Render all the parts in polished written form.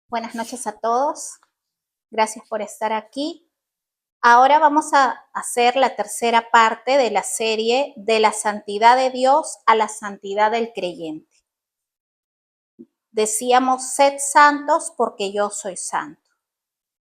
Buenas noches a todos. Gracias por estar aquí. Ahora vamos a hacer la tercera parte de la serie de la santidad de Dios a la santidad del creyente. Decíamos, sed santos porque yo soy santo.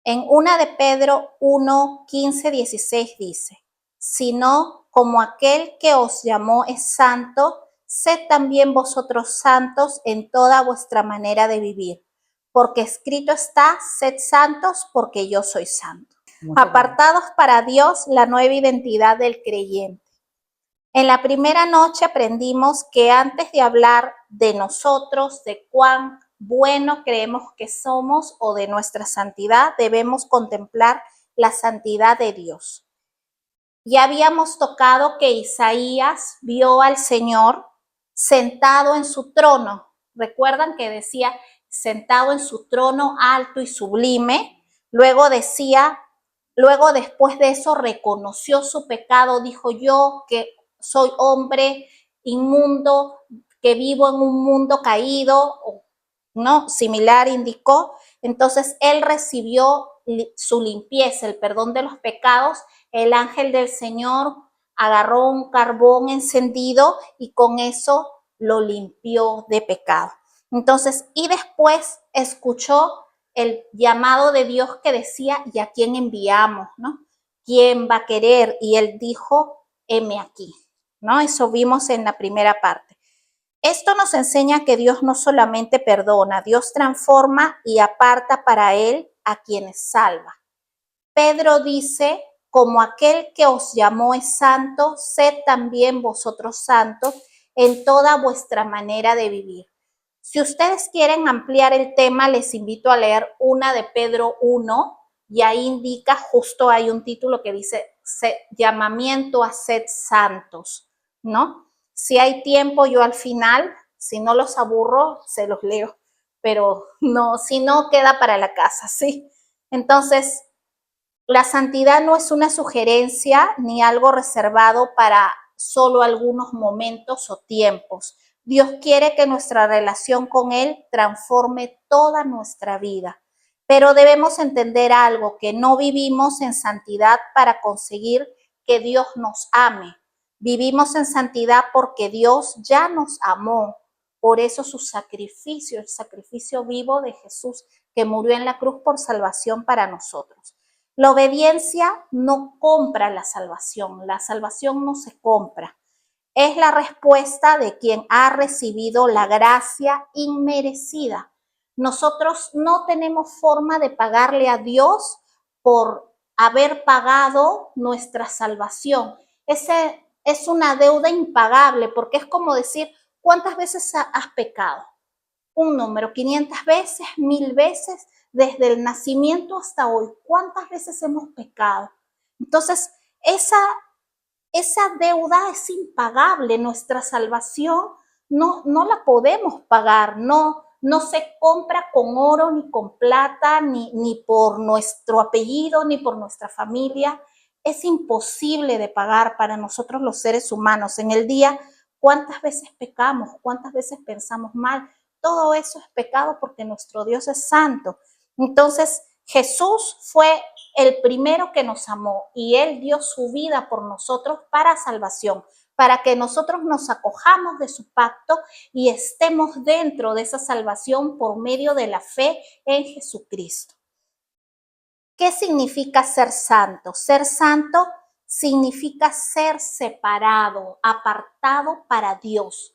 En una de Pedro 1, 15, 16 dice, sino como aquel que os llamó es santo, sed también vosotros santos en toda vuestra manera de vivir, porque escrito está, sed santos porque yo soy santo. Apartados para Dios, la nueva identidad del creyente. En la primera noche aprendimos que antes de hablar de nosotros, de cuán bueno creemos que somos o de nuestra santidad, debemos contemplar la santidad de Dios. Ya habíamos tocado que Isaías vio al Señor sentado en su trono. Recuerdan que decía sentado en su trono alto y sublime. Luego decía, luego después de eso reconoció su pecado, dijo yo que soy hombre inmundo, que vivo en un mundo caído, ¿no? Similar indicó. Entonces él recibió su limpieza, el perdón de los pecados. El ángel del Señor agarró un carbón encendido y con eso lo limpió de pecado. Entonces, y después escuchó el llamado de Dios que decía, ¿y a quién enviamos? ¿No? ¿Quién va a querer? Y él dijo, heme aquí, ¿no? Eso vimos en la primera parte. Esto nos enseña que Dios no solamente perdona, Dios transforma y aparta para él a quienes salva. Pedro dice, como aquel que os llamó es santo, sed también vosotros santos en toda vuestra manera de vivir. Si ustedes quieren ampliar el tema, les invito a leer una de Pedro 1 y ahí indica, justo hay un título que dice llamamiento a sed santos, ¿no? Si hay tiempo, yo al final, si no los aburro, se los leo, pero no, si no, queda para la casa, ¿sí? Entonces, la santidad no es una sugerencia ni algo reservado para solo algunos momentos o tiempos. Dios quiere que nuestra relación con Él transforme toda nuestra vida. Pero debemos entender algo, que no vivimos en santidad para conseguir que Dios nos ame. Vivimos en santidad porque Dios ya nos amó. Por eso su sacrificio, el sacrificio vivo de Jesús que murió en la cruz por salvación para nosotros. La obediencia no compra la salvación no se compra. Es la respuesta de quien ha recibido la gracia inmerecida. Nosotros no tenemos forma de pagarle a Dios por haber pagado nuestra salvación. Ese es una deuda impagable porque es como decir, ¿cuántas veces has pecado? Un número, 500 veces, 1000 veces, desde el nacimiento hasta hoy. ¿Cuántas veces hemos pecado? Entonces, esa deuda es impagable. Nuestra salvación no la podemos pagar, no se compra con oro, ni con plata, ni por nuestro apellido, ni por nuestra familia. Es imposible de pagar para nosotros los seres humanos. En el día, ¿cuántas veces pecamos? ¿Cuántas veces pensamos mal? Todo eso es pecado porque nuestro Dios es santo. Entonces, Jesús fue el primero que nos amó y Él dio su vida por nosotros para salvación, para que nosotros nos acojamos de su pacto y estemos dentro de esa salvación por medio de la fe en Jesucristo. ¿Qué significa ser santo? Ser santo significa ser separado, apartado para Dios.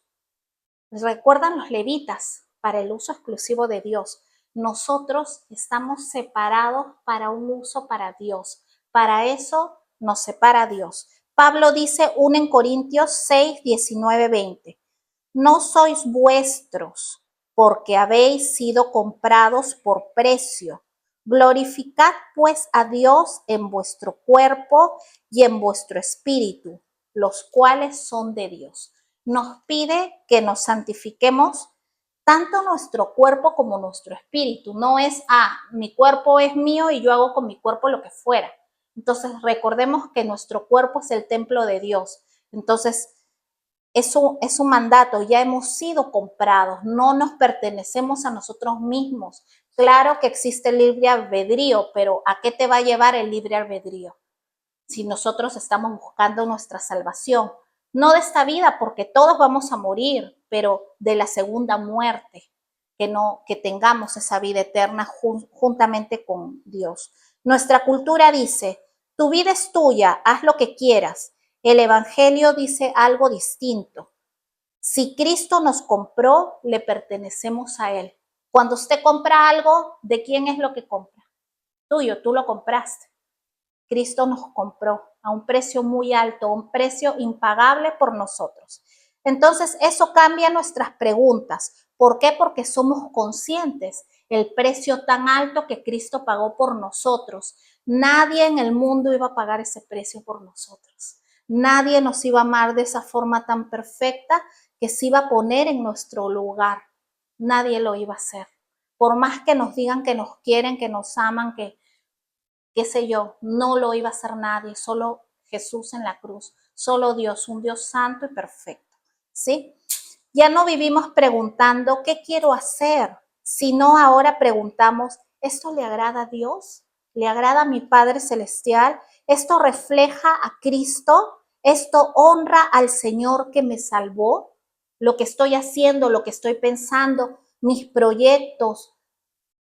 ¿Recuerdan los levitas? Para el uso exclusivo de Dios. Nosotros estamos separados para un uso para Dios. Para eso nos separa Dios. Pablo dice 1 Corintios 6, 19, 20. No sois vuestros, porque habéis sido comprados por precio. Glorificad pues a Dios en vuestro cuerpo y en vuestro espíritu, los cuales son de Dios. Nos pide que nos santifiquemos tanto nuestro cuerpo como nuestro espíritu. No es, mi cuerpo es mío y yo hago con mi cuerpo lo que fuera. Entonces recordemos que nuestro cuerpo es el templo de Dios. Entonces es un mandato, ya hemos sido comprados, no nos pertenecemos a nosotros mismos, Claro que existe el libre albedrío, pero ¿a qué te va a llevar el libre albedrío? Si nosotros estamos buscando nuestra salvación, no de esta vida, porque todos vamos a morir, pero de la segunda muerte, que tengamos esa vida eterna juntamente con Dios. Nuestra cultura dice, tu vida es tuya, haz lo que quieras. El Evangelio dice algo distinto. Si Cristo nos compró, le pertenecemos a Él. Cuando usted compra algo, ¿de quién es lo que compra? Tuyo, tú lo compraste. Cristo nos compró a un precio muy alto, un precio impagable por nosotros. Entonces, eso cambia nuestras preguntas. ¿Por qué? Porque somos conscientes el precio tan alto que Cristo pagó por nosotros. Nadie en el mundo iba a pagar ese precio por nosotros. Nadie nos iba a amar de esa forma tan perfecta que se iba a poner en nuestro lugar. Nadie lo iba a hacer. Por más que nos digan que nos quieren, que nos aman, que qué sé yo, no lo iba a hacer nadie, solo Jesús en la cruz, solo Dios, un Dios santo y perfecto, ¿sí? Ya no vivimos preguntando, ¿qué quiero hacer? Sino ahora preguntamos, ¿esto le agrada a Dios? ¿Le agrada a mi Padre Celestial? ¿Esto refleja a Cristo? ¿Esto honra al Señor que me salvó? Lo que estoy haciendo, lo que estoy pensando, mis proyectos,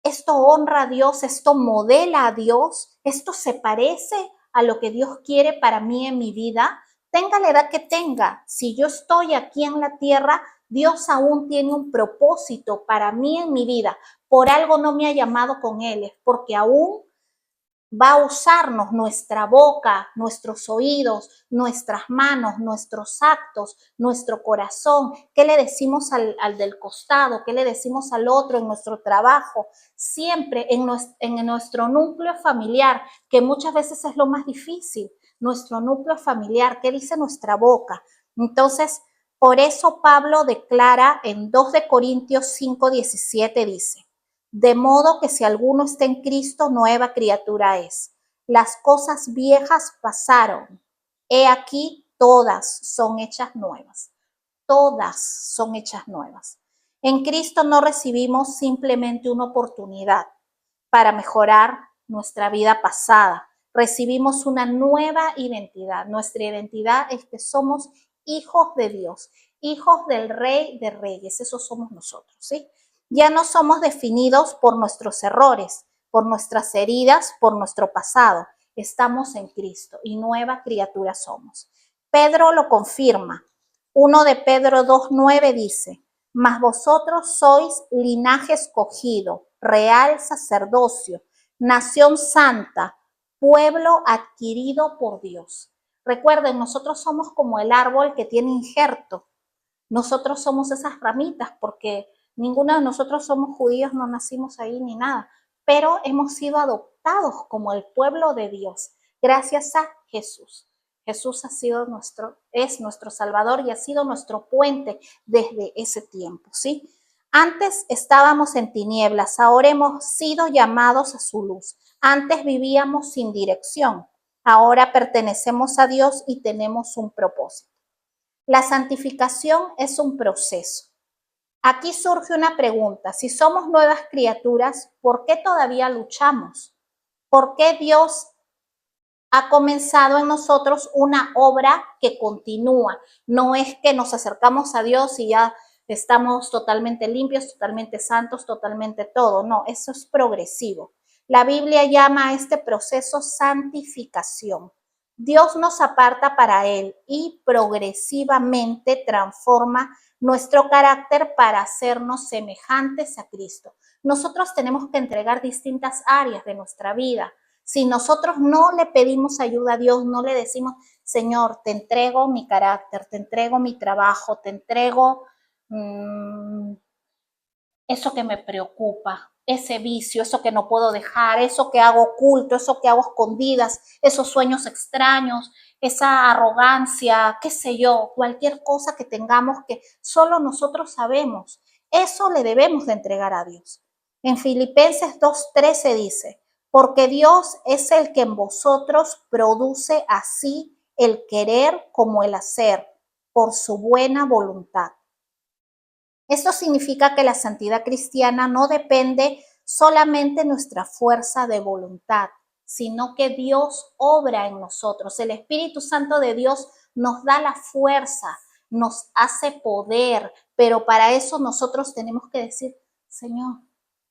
esto honra a Dios, esto modela a Dios, esto se parece a lo que Dios quiere para mí en mi vida, tenga la edad que tenga. Si yo estoy aquí en la tierra, Dios aún tiene un propósito para mí en mi vida. Por algo no me ha llamado con Él, es porque aún va a usarnos nuestra boca, nuestros oídos, nuestras manos, nuestros actos, nuestro corazón. ¿Qué le decimos al del costado? ¿Qué le decimos al otro en nuestro trabajo? Siempre en nuestro núcleo familiar, que muchas veces es lo más difícil, nuestro núcleo familiar, ¿qué dice nuestra boca? Entonces, por eso Pablo declara en 2 de Corintios 5:17 dice, de modo que si alguno está en Cristo, nueva criatura es. Las cosas viejas pasaron. He aquí, todas son hechas nuevas. Todas son hechas nuevas. En Cristo no recibimos simplemente una oportunidad para mejorar nuestra vida pasada. Recibimos una nueva identidad. Nuestra identidad es que somos hijos de Dios, hijos del Rey de Reyes. Eso somos nosotros, ¿sí? Ya no somos definidos por nuestros errores, por nuestras heridas, por nuestro pasado. Estamos en Cristo y nueva criatura somos. Pedro lo confirma. 1 de Pedro 2:9 dice, mas vosotros sois linaje escogido, real sacerdocio, nación santa, pueblo adquirido por Dios. Recuerden, nosotros somos como el árbol que tiene injerto. Nosotros somos esas ramitas porque ninguno de nosotros somos judíos, no nacimos ahí ni nada, pero hemos sido adoptados como el pueblo de Dios gracias a Jesús. Jesús es nuestro Salvador y ha sido nuestro puente desde ese tiempo, ¿sí? Antes estábamos en tinieblas, ahora hemos sido llamados a su luz. Antes vivíamos sin dirección, ahora pertenecemos a Dios y tenemos un propósito. La santificación es un proceso. Aquí surge una pregunta, si somos nuevas criaturas, ¿por qué todavía luchamos? ¿Por qué Dios ha comenzado en nosotros una obra que continúa? No es que nos acercamos a Dios y ya estamos totalmente limpios, totalmente santos, totalmente todo. No, eso es progresivo. La Biblia llama a este proceso santificación. Dios nos aparta para Él y progresivamente transforma nuestro carácter para hacernos semejantes a Cristo. Nosotros tenemos que entregar distintas áreas de nuestra vida. Si nosotros no le pedimos ayuda a Dios, no le decimos, Señor, te entrego mi carácter, te entrego mi trabajo, te entrego eso que me preocupa, ese vicio, eso que no puedo dejar, eso que hago oculto, eso que hago escondidas, esos sueños extraños, esa arrogancia, qué sé yo, cualquier cosa que tengamos que solo nosotros sabemos. Eso le debemos de entregar a Dios. En Filipenses 2:13 dice, porque Dios es el que en vosotros produce así el querer como el hacer, por su buena voluntad. Esto significa que la santidad cristiana no depende solamente nuestra fuerza de voluntad, sino que Dios obra en nosotros. El Espíritu Santo de Dios nos da la fuerza, nos hace poder, pero para eso nosotros tenemos que decir, Señor,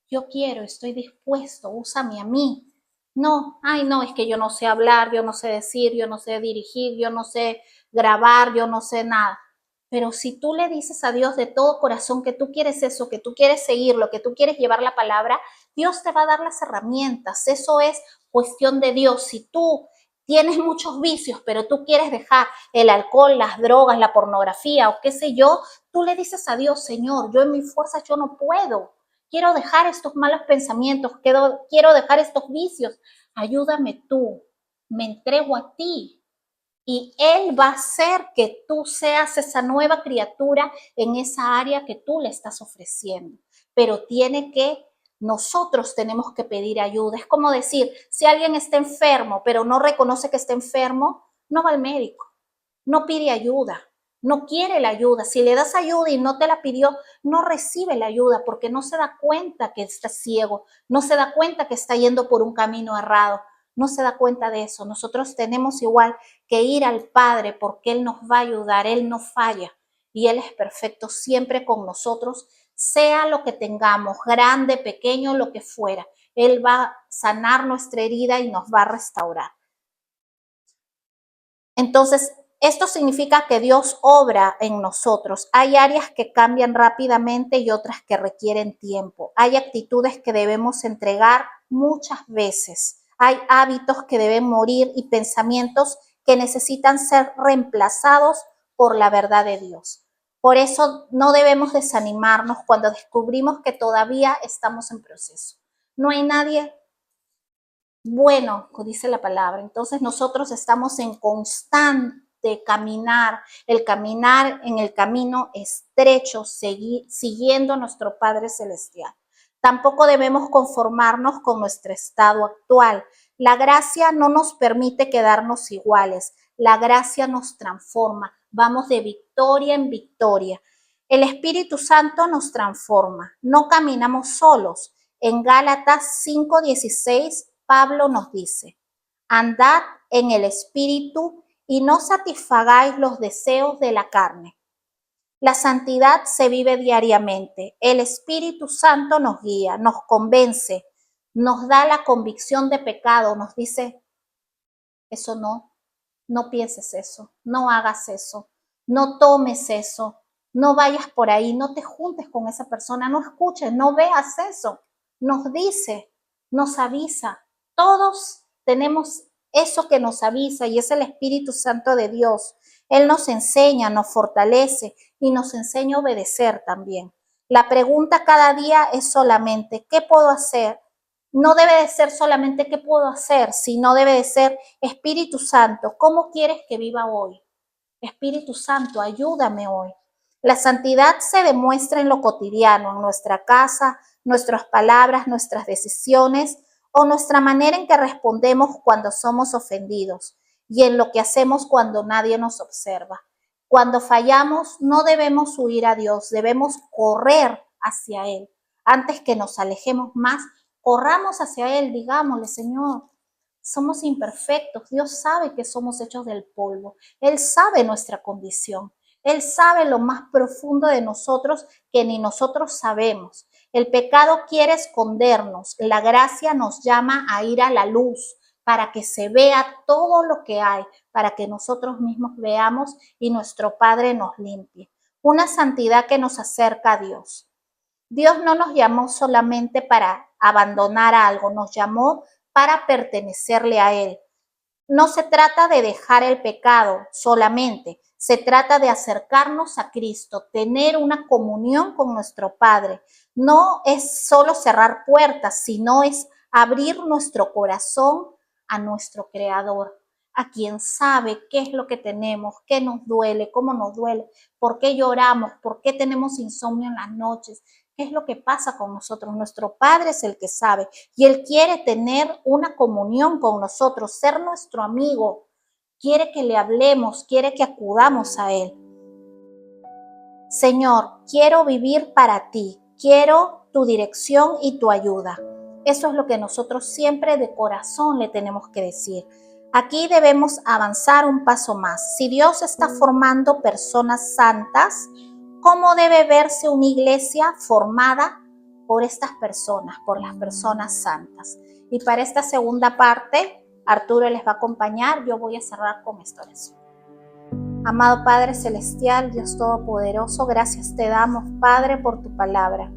yo quiero, estoy dispuesto, úsame a mí. No, ay no, es que yo no sé hablar, yo no sé decir, yo no sé dirigir, yo no sé grabar, yo no sé nada. Pero si tú le dices a Dios de todo corazón que tú quieres eso, que tú quieres seguirlo, que tú quieres llevar la palabra, Dios te va a dar las herramientas. Eso es cuestión de Dios. Si tú tienes muchos vicios, pero tú quieres dejar el alcohol, las drogas, la pornografía o qué sé yo, tú le dices a Dios, Señor, yo en mi fuerza yo no puedo. Quiero dejar estos malos pensamientos, quiero dejar estos vicios. Ayúdame tú, me entrego a ti. Y Él va a hacer que tú seas esa nueva criatura en esa área que tú le estás ofreciendo. Pero nosotros tenemos que pedir ayuda. Es como decir, si alguien está enfermo, pero no reconoce que está enfermo, no va al médico, no pide ayuda, no quiere la ayuda. Si le das ayuda y no te la pidió, no recibe la ayuda porque no se da cuenta que está ciego, no se da cuenta que está yendo por un camino errado, no se da cuenta de eso. Nosotros tenemos igual que ir al Padre porque Él nos va a ayudar, Él no falla y Él es perfecto siempre con nosotros, sea lo que tengamos, grande, pequeño, lo que fuera. Él va a sanar nuestra herida y nos va a restaurar. Entonces, esto significa que Dios obra en nosotros. Hay áreas que cambian rápidamente y otras que requieren tiempo. Hay actitudes que debemos entregar muchas veces. Hay hábitos que deben morir y pensamientos que necesitan ser reemplazados por la verdad de Dios. Por eso no debemos desanimarnos cuando descubrimos que todavía estamos en proceso. No hay nadie bueno, dice la palabra. Entonces nosotros estamos en constante caminar, el caminar en el camino estrecho, siguiendo a nuestro Padre Celestial. Tampoco debemos conformarnos con nuestro estado actual. La gracia no nos permite quedarnos iguales. La gracia nos transforma. Vamos de victoria en victoria. El Espíritu Santo nos transforma. No caminamos solos. En Gálatas 5:16 Pablo nos dice, andad en el Espíritu y no satisfagáis los deseos de la carne. La santidad se vive diariamente. El Espíritu Santo nos guía, nos convence, nos da la convicción de pecado, nos dice, eso no pienses eso, no hagas eso, no tomes eso, no vayas por ahí, no te juntes con esa persona, no escuches, no veas eso. Nos dice, nos avisa. Todos tenemos eso que nos avisa y es el Espíritu Santo de Dios. Él nos enseña, nos fortalece y nos enseña a obedecer también. La pregunta cada día es solamente, ¿qué puedo hacer? No debe de ser solamente qué puedo hacer, sino debe de ser Espíritu Santo, ¿cómo quieres que viva hoy? Espíritu Santo, ayúdame hoy. La santidad se demuestra en lo cotidiano, en nuestra casa, nuestras palabras, nuestras decisiones o nuestra manera en que respondemos cuando somos ofendidos y en lo que hacemos cuando nadie nos observa. Cuando fallamos, no debemos huir a Dios, debemos correr hacia Él. Antes que nos alejemos más, corramos hacia Él, digámosle, Señor, somos imperfectos. Dios sabe que somos hechos del polvo. Él sabe nuestra condición. Él sabe lo más profundo de nosotros que ni nosotros sabemos. El pecado quiere escondernos. La gracia nos llama a ir a la luz para que se vea todo lo que hay, para que nosotros mismos veamos y nuestro Padre nos limpie. Una santidad que nos acerca a Dios. Dios no nos llamó solamente para abandonar algo, nos llamó para pertenecerle a Él. No se trata de dejar el pecado solamente, se trata de acercarnos a Cristo, tener una comunión con nuestro Padre. No es solo cerrar puertas, sino es abrir nuestro corazón a nuestro Creador, a quien sabe qué es lo que tenemos, qué nos duele, cómo nos duele, por qué lloramos, por qué tenemos insomnio en las noches, qué es lo que pasa con nosotros. Nuestro Padre es el que sabe y Él quiere tener una comunión con nosotros, ser nuestro amigo. Quiere que le hablemos, quiere que acudamos a Él. Señor, quiero vivir para ti, quiero tu dirección y tu ayuda. Eso es lo que nosotros siempre de corazón le tenemos que decir. Aquí debemos avanzar un paso más. Si Dios está formando personas santas, ¿cómo debe verse una iglesia formada por estas personas, por las personas santas? Y para esta segunda parte, Arturo les va a acompañar. Yo voy a cerrar con esta oración. Amado Padre Celestial, Dios Todopoderoso, gracias te damos, Padre, por tu palabra.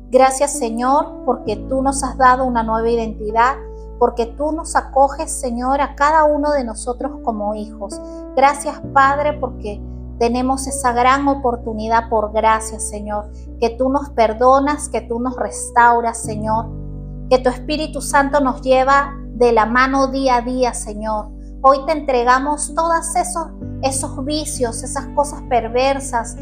Gracias, Señor, porque tú nos has dado una nueva identidad, porque tú nos acoges, Señor, a cada uno de nosotros como hijos. Gracias, Padre, porque tenemos esa gran oportunidad por gracia, Señor, que tú nos perdonas, que tú nos restauras, Señor, que tu Espíritu Santo nos lleva de la mano día a día, Señor. Hoy te entregamos todos esos vicios, esas cosas perversas,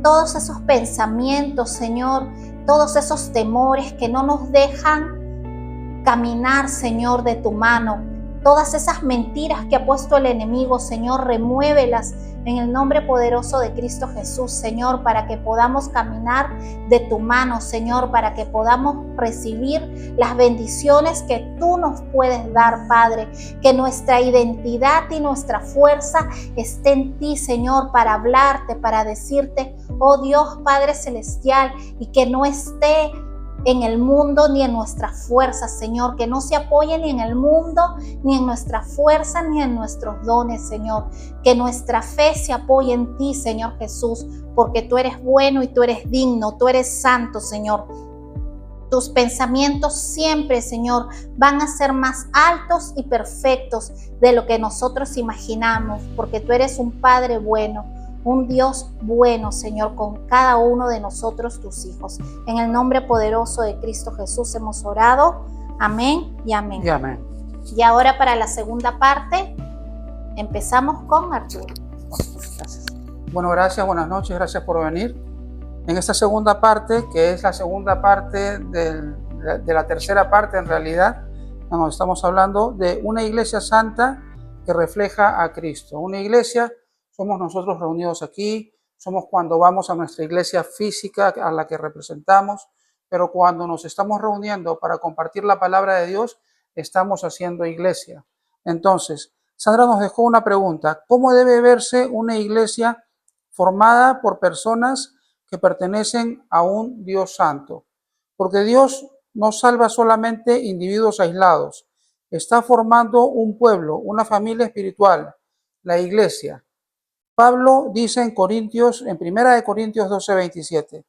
todos esos pensamientos, Señor, todos esos temores que no nos dejan caminar, Señor, de tu mano. Todas esas mentiras que ha puesto el enemigo, Señor, remuévelas en el nombre poderoso de Cristo Jesús, Señor, para que podamos caminar de tu mano, Señor, para que podamos recibir las bendiciones que tú nos puedes dar, Padre. Que nuestra identidad y nuestra fuerza esté en ti, Señor, para hablarte, para decirte, oh Dios, Padre Celestial, y que no esté en el mundo ni en nuestra fuerza, Señor, que no se apoye ni en el mundo, ni en nuestra fuerza, ni en nuestros dones, Señor, que nuestra fe se apoye en ti, Señor Jesús, porque tú eres bueno y tú eres digno, tú eres santo, Señor. Tus pensamientos siempre, Señor, van a ser más altos y perfectos de lo que nosotros imaginamos, porque tú eres un Padre bueno, un Dios bueno, Señor, con cada uno de nosotros, tus hijos. En el nombre poderoso de Cristo Jesús hemos orado. Amén y amén. Y amén. Y ahora para la segunda parte, empezamos con Arturo. Gracias. Bueno, gracias, buenas noches, gracias por venir. En esta segunda parte, que es la segunda parte de la tercera parte en realidad, nos estamos hablando de una iglesia santa que refleja a Cristo. Una iglesia, somos nosotros reunidos aquí, somos cuando vamos a nuestra iglesia física a la que representamos, pero cuando nos estamos reuniendo para compartir la palabra de Dios, estamos haciendo iglesia. Entonces, Sandra nos dejó una pregunta: ¿cómo debe verse una iglesia formada por personas que pertenecen a un Dios santo? Porque Dios no salva solamente individuos aislados, está formando un pueblo, una familia espiritual, la iglesia. Pablo dice en 1 Corintios 12:27,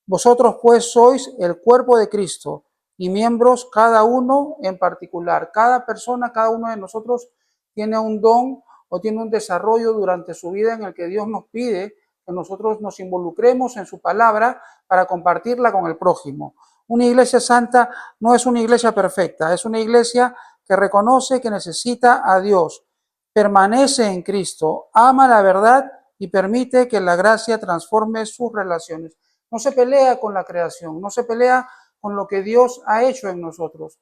vosotros pues sois el cuerpo de Cristo y miembros cada uno en particular. Cada persona, cada uno de nosotros tiene un don o tiene un desarrollo durante su vida en el que Dios nos pide que nosotros nos involucremos en su palabra para compartirla con el prójimo. Una iglesia santa no es una iglesia perfecta, es una iglesia que reconoce que necesita a Dios, permanece en Cristo, ama la verdad y permite que la gracia transforme sus relaciones. No se pelea con la creación, no se pelea con lo que Dios ha hecho en nosotros.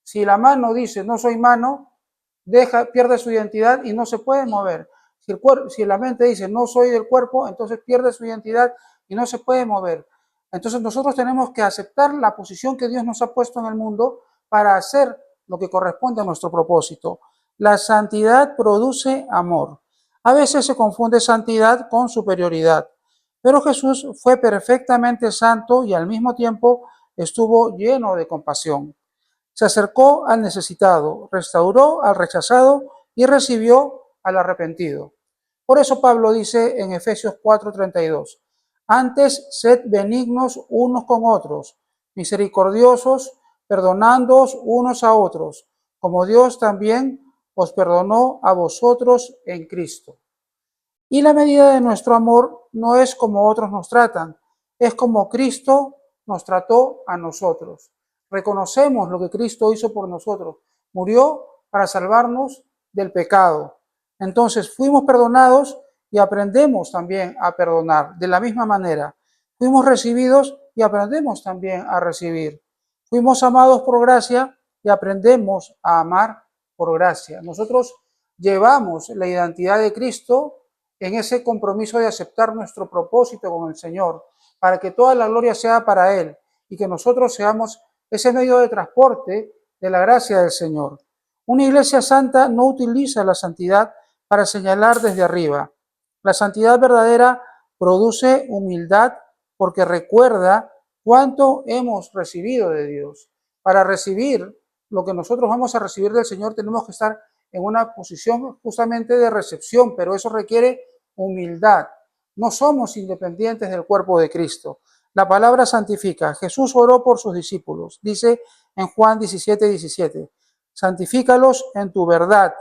Si la mano dice no soy mano, pierde su identidad y no se puede mover. Si la mente dice no soy del cuerpo, entonces pierde su identidad y no se puede mover. Entonces nosotros tenemos que aceptar la posición que Dios nos ha puesto en el mundo para hacer lo que corresponde a nuestro propósito. La santidad produce amor. A veces se confunde santidad con superioridad, pero Jesús fue perfectamente santo y al mismo tiempo estuvo lleno de compasión. Se acercó al necesitado, restauró al rechazado y recibió al arrepentido. Por eso Pablo dice en Efesios 4:32, antes sed benignos unos con otros, misericordiosos, perdonándoos unos a otros, como Dios también os perdonó a vosotros en Cristo. Y la medida de nuestro amor no es como otros nos tratan, es como Cristo nos trató a nosotros. Reconocemos lo que Cristo hizo por nosotros. Murió para salvarnos del pecado. Entonces fuimos perdonados y aprendemos también a perdonar. De la misma manera, fuimos recibidos y aprendemos también a recibir. Fuimos amados por gracia y aprendemos a amar por gracia. Nosotros llevamos la identidad de Cristo en ese compromiso de aceptar nuestro propósito con el Señor, para que toda la gloria sea para Él y que nosotros seamos ese medio de transporte de la gracia del Señor. Una iglesia santa no utiliza la santidad para señalar desde arriba. La santidad verdadera produce humildad porque recuerda cuánto hemos recibido de Dios. Para recibir lo que nosotros vamos a recibir del Señor tenemos que estar en una posición justamente de recepción, pero eso requiere humildad. No somos independientes del cuerpo de Cristo. La palabra santifica. Jesús oró por sus discípulos. Dice en Juan 17:17, santifícalos en tu verdad.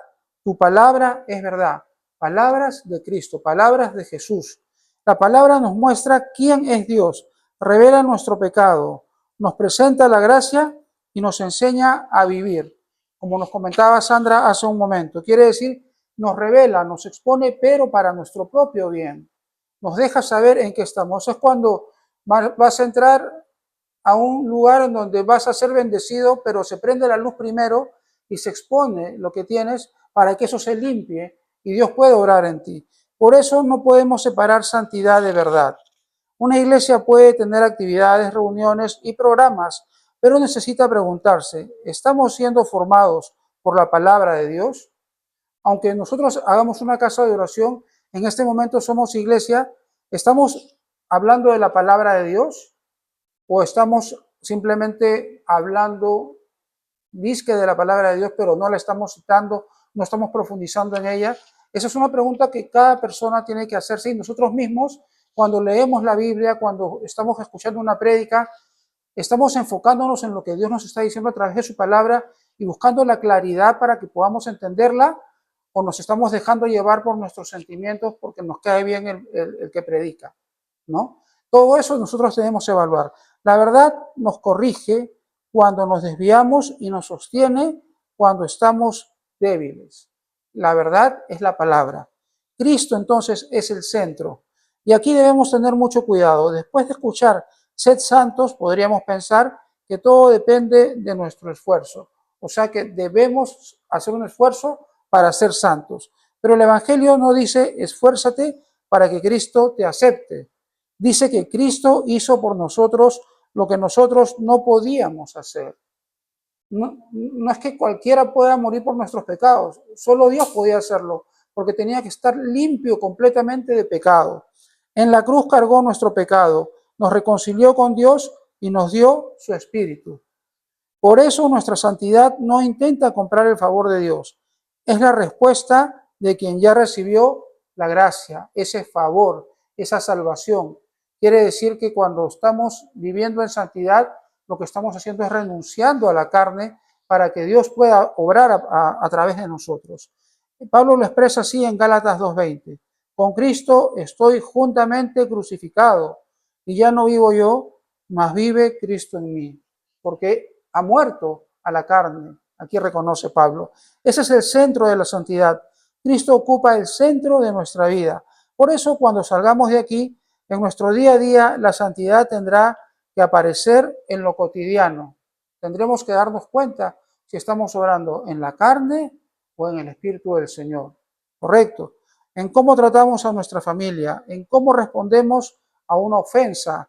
Tu palabra es verdad. Palabras de Cristo, palabras de Jesús. La palabra nos muestra quién es Dios, revela nuestro pecado, nos presenta la gracia y nos enseña a vivir. Como nos comentaba Sandra hace un momento, quiere decir, nos revela, nos expone, pero para nuestro propio bien. Nos deja saber en qué estamos. Es cuando vas a entrar a un lugar en donde vas a ser bendecido, pero se prende la luz primero y se expone lo que tienes para que eso se limpie y Dios puede obrar en ti. Por eso no podemos separar santidad de verdad. Una iglesia puede tener actividades, reuniones y programas, pero necesita preguntarse, ¿estamos siendo formados por la palabra de Dios? Aunque nosotros hagamos una casa de oración, en este momento somos iglesia, ¿estamos hablando de la palabra de Dios? ¿O estamos simplemente hablando disque de la palabra de Dios, pero no la estamos citando, no estamos profundizando en ella? Esa es una pregunta que cada persona tiene que hacerse y nosotros mismos, cuando leemos la Biblia, cuando estamos escuchando una prédica, estamos enfocándonos en lo que Dios nos está diciendo a través de su palabra y buscando la claridad para que podamos entenderla, o nos estamos dejando llevar por nuestros sentimientos porque nos cae bien el que predica, ¿no? Todo eso nosotros debemos evaluar. La verdad nos corrige cuando nos desviamos y nos sostiene cuando estamos débiles. La verdad es la palabra. Cristo entonces es el centro. Y aquí debemos tener mucho cuidado. Después de escuchar sed santos, podríamos pensar que todo depende de nuestro esfuerzo. O sea que debemos hacer un esfuerzo para ser santos. Pero el Evangelio no dice esfuérzate para que Cristo te acepte. Dice que Cristo hizo por nosotros lo que nosotros no podíamos hacer. No es que cualquiera pueda morir por nuestros pecados, solo Dios podía hacerlo, porque tenía que estar limpio completamente de pecado. En la cruz cargó nuestro pecado, nos reconcilió con Dios y nos dio su Espíritu. Por eso nuestra santidad no intenta comprar el favor de Dios, es la respuesta de quien ya recibió la gracia, ese favor, esa salvación. Quiere decir que cuando estamos viviendo en santidad, lo que estamos haciendo es renunciando a la carne para que Dios pueda obrar a través de nosotros. Pablo lo expresa así en Gálatas 2:20. Con Cristo estoy juntamente crucificado y ya no vivo yo, mas vive Cristo en mí, porque ha muerto a la carne. Aquí reconoce Pablo. Ese es el centro de la santidad. Cristo ocupa el centro de nuestra vida. Por eso cuando salgamos de aquí, en nuestro día a día, la santidad tendrá que aparecer en lo cotidiano. Tendremos que darnos cuenta si estamos obrando en la carne o en el Espíritu del Señor. ¿Correcto? En cómo tratamos a nuestra familia, en cómo respondemos a una ofensa,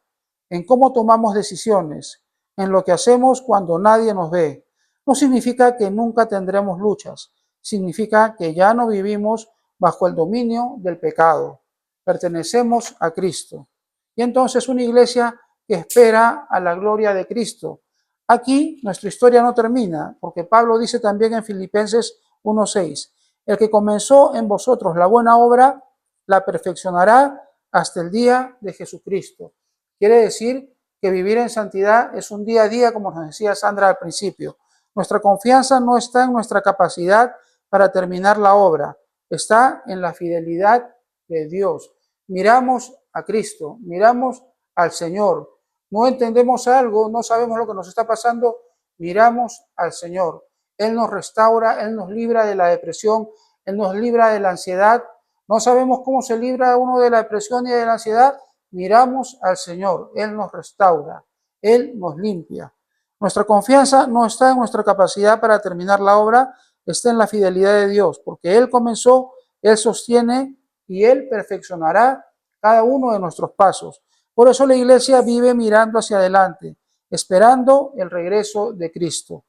en cómo tomamos decisiones, en lo que hacemos cuando nadie nos ve. No significa que nunca tendremos luchas, significa que ya no vivimos bajo el dominio del pecado. Pertenecemos a Cristo. Y entonces una iglesia que espera a la gloria de Cristo. Aquí nuestra historia no termina, porque Pablo dice también en Filipenses 1:6, el que comenzó en vosotros la buena obra, la perfeccionará hasta el día de Jesucristo. Quiere decir que vivir en santidad es un día a día, como nos decía Sandra al principio. Nuestra confianza no está en nuestra capacidad para terminar la obra, está en la fidelidad de Dios. Miramos a Cristo, miramos al Señor. No entendemos algo, no sabemos lo que nos está pasando, miramos al Señor. Él nos restaura, Él nos libra de la depresión, Él nos libra de la ansiedad. No sabemos cómo se libra uno de la depresión y de la ansiedad. Miramos al Señor, Él nos restaura, Él nos limpia. Nuestra confianza no está en nuestra capacidad para terminar la obra, está en la fidelidad de Dios, porque Él comenzó, Él sostiene y Él perfeccionará cada uno de nuestros pasos. Por eso la iglesia vive mirando hacia adelante, esperando el regreso de Cristo.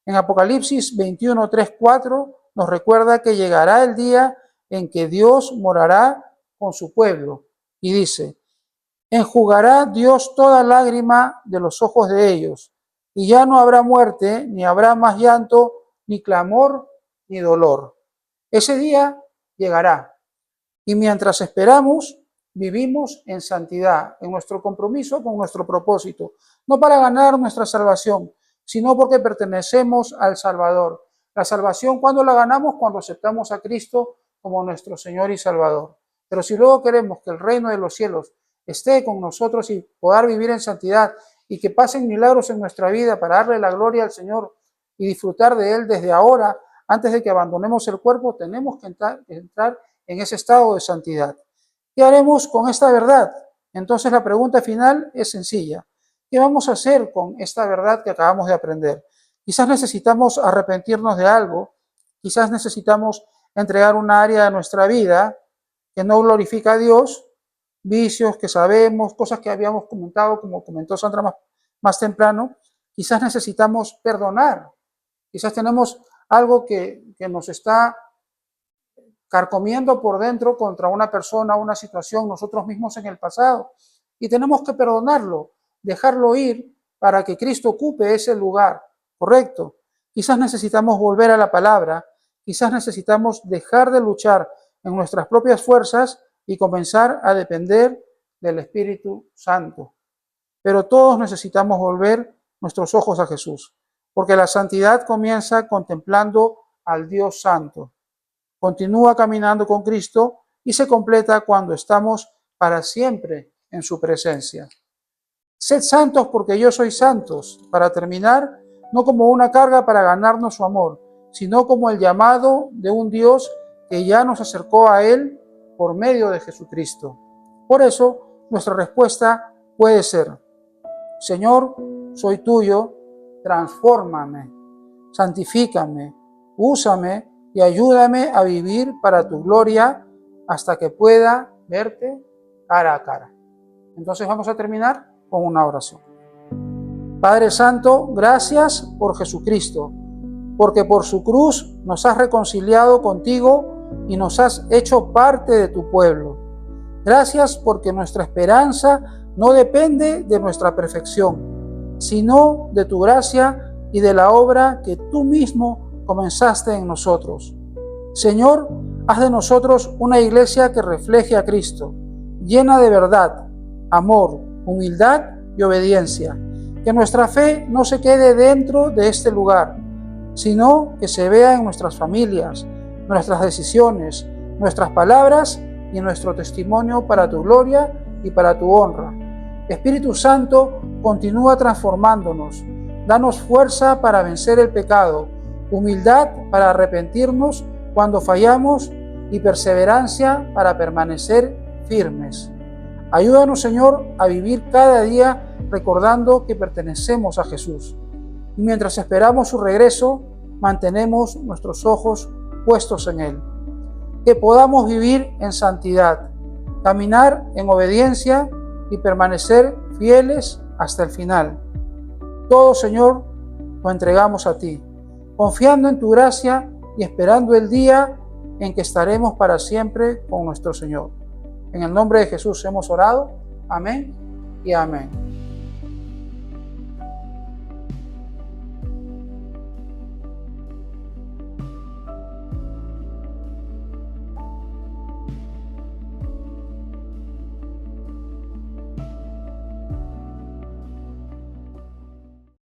En Apocalipsis 21, 3, 4 nos recuerda que llegará el día en que Dios morará con su pueblo. Y dice, enjugará Dios toda lágrima de los ojos de ellos, y ya no habrá muerte, ni habrá más llanto, ni clamor, ni dolor. Ese día llegará. Y mientras esperamos, vivimos en santidad, en nuestro compromiso con nuestro propósito, no para ganar nuestra salvación, sino porque pertenecemos al Salvador. La salvación, ¿cuándo la ganamos? Cuando aceptamos a Cristo como nuestro Señor y Salvador. Pero si luego queremos que el reino de los cielos esté con nosotros y poder vivir en santidad y que pasen milagros en nuestra vida para darle la gloria al Señor y disfrutar de Él desde ahora, antes de que abandonemos el cuerpo, tenemos que entrar en ese estado de santidad. ¿Qué haremos con esta verdad? Entonces la pregunta final es sencilla. ¿Qué vamos a hacer con esta verdad que acabamos de aprender? Quizás necesitamos arrepentirnos de algo, quizás necesitamos entregar una área de nuestra vida que no glorifica a Dios, vicios que sabemos, cosas que habíamos comentado, como comentó Sandra más temprano. Quizás necesitamos perdonar, quizás tenemos algo que nos está carcomiendo por dentro contra una persona, una situación, nosotros mismos en el pasado, y tenemos que perdonarlo, dejarlo ir para que Cristo ocupe ese lugar, ¿correcto? Quizás necesitamos volver a la palabra, quizás necesitamos dejar de luchar en nuestras propias fuerzas y comenzar a depender del Espíritu Santo. Pero todos necesitamos volver nuestros ojos a Jesús, porque la santidad comienza contemplando al Dios Santo, continúa caminando con Cristo y se completa cuando estamos para siempre en su presencia. Sed santos porque yo soy santos, para terminar, no como una carga para ganarnos su amor, sino como el llamado de un Dios que ya nos acercó a Él por medio de Jesucristo. Por eso, nuestra respuesta puede ser, Señor, soy tuyo, transfórmame, santifícame, úsame y ayúdame a vivir para tu gloria hasta que pueda verte cara a cara. Entonces vamos a terminar con una oración. Padre Santo, gracias por Jesucristo, porque por su cruz nos has reconciliado contigo y nos has hecho parte de tu pueblo. Gracias porque nuestra esperanza no depende de nuestra perfección, sino de tu gracia y de la obra que tú mismo comenzaste en nosotros. Señor, haz de nosotros una iglesia que refleje a Cristo, llena de verdad, amor, humildad y obediencia. Que nuestra fe no se quede dentro de este lugar, sino que se vea en nuestras familias, nuestras decisiones, nuestras palabras y nuestro testimonio para tu gloria y para tu honra. Espíritu Santo, continúa transformándonos. Danos fuerza para vencer el pecado, humildad para arrepentirnos cuando fallamos y perseverancia para permanecer firmes. Ayúdanos, Señor, a vivir cada día recordando que pertenecemos a Jesús. Y mientras esperamos su regreso, mantenemos nuestros ojos puestos en Él. Que podamos vivir en santidad, caminar en obediencia y permanecer fieles hasta el final. Todo, Señor, lo entregamos a ti, confiando en tu gracia y esperando el día en que estaremos para siempre con nuestro Señor. En el nombre de Jesús hemos orado. Amén y amén.